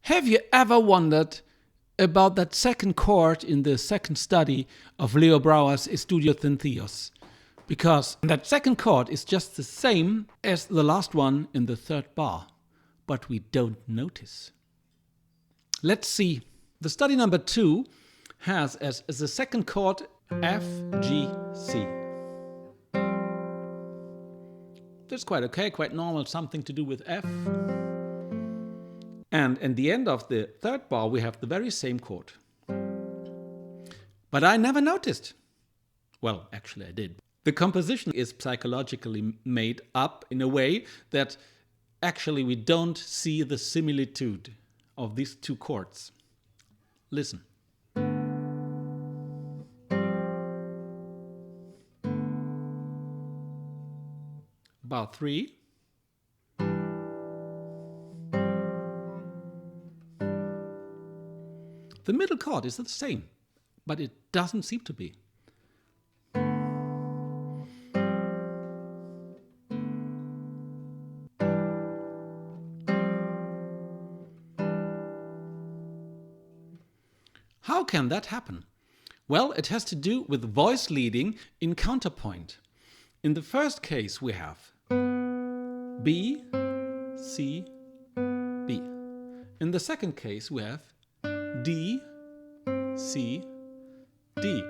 Have you ever wondered about that second chord in the second study of Leo Brouwer's Estudios Sencillos? Because that second chord is just the same as the last one in the third bar, but we don't notice. Let's see. The study number 2 has as the second chord F, G, C. That's quite okay, quite normal, something to do with F. And in the end of the third bar, we have the very same chord. But I never noticed. Well, actually I did. The composition is psychologically made up in a way that actually we don't see the similitude of these two chords. Listen. Bar 3. The middle chord is the same, but it doesn't seem to be. How can that happen? Well, it has to do with voice leading in counterpoint. In the first case we have B, C, B. In the second case we have D, C, D.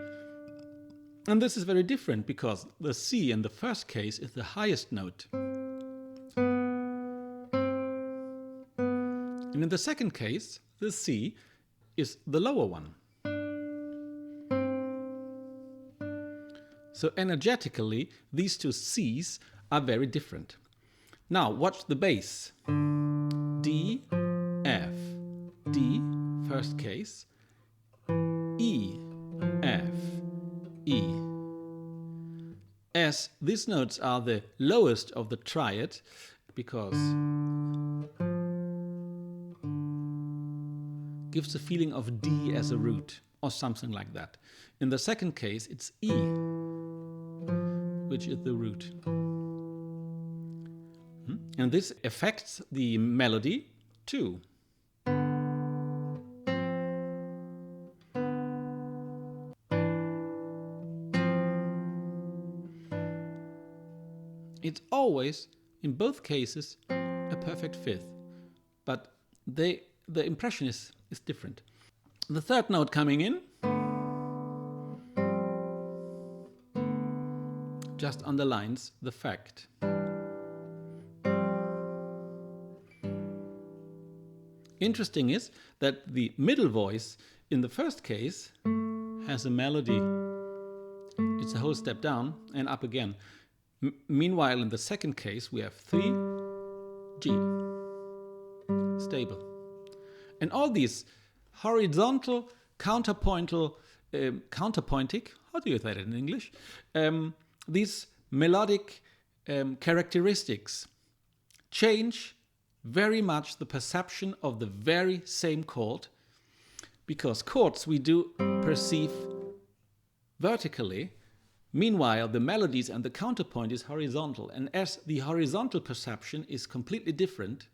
And this is very different because the C in the first case is the highest note. And in the second case, the C is the lower one. So energetically, these two C's are very different. Now watch the bass. D, F, D, first case, E, F, E. As these notes are the lowest of the triad, because gives a feeling of D as a root, or something like that. In the second case, it's E, which is the root. And this affects the melody too. It's always, in both cases, a perfect fifth, but the impression is different. The third note coming in just underlines the fact. Interesting is that the middle voice in the first case has a melody. It's a whole step down and up again. Meanwhile, in the second case, we have 3, G, stable. And all these horizontal, counterpointic, how do you say that in English? These melodic characteristics change very much the perception of the very same chord, because chords we do perceive vertically. Meanwhile, the melodies and the counterpoint is horizontal. And as the horizontal perception is completely different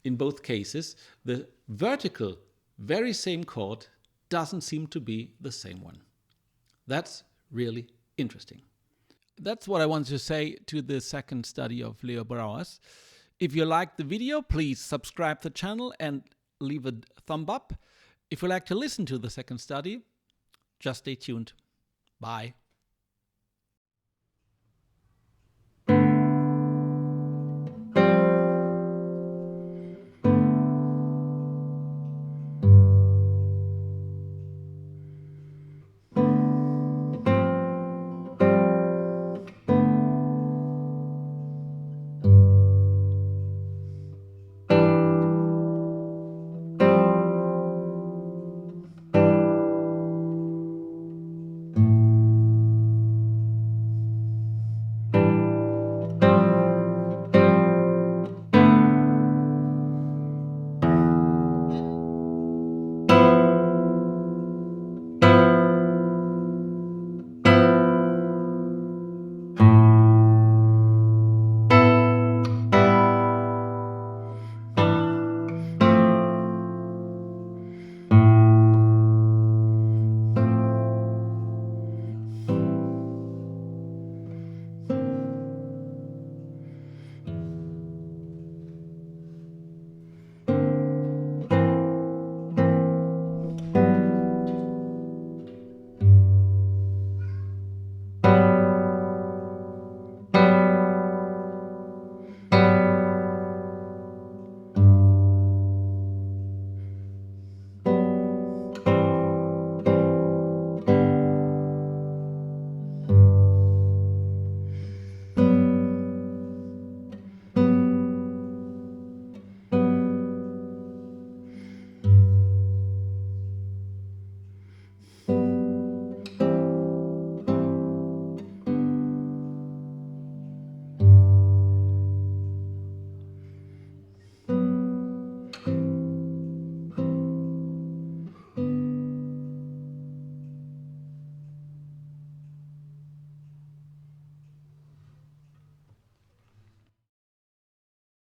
in both cases, the vertical, very same chord doesn't seem to be the same one. That's really interesting. That's what I wanted to say to the second study of Leo Brouwer's. If you liked the video, please subscribe to the channel and leave a thumb up. If you like to listen to the second study, just stay tuned. Bye.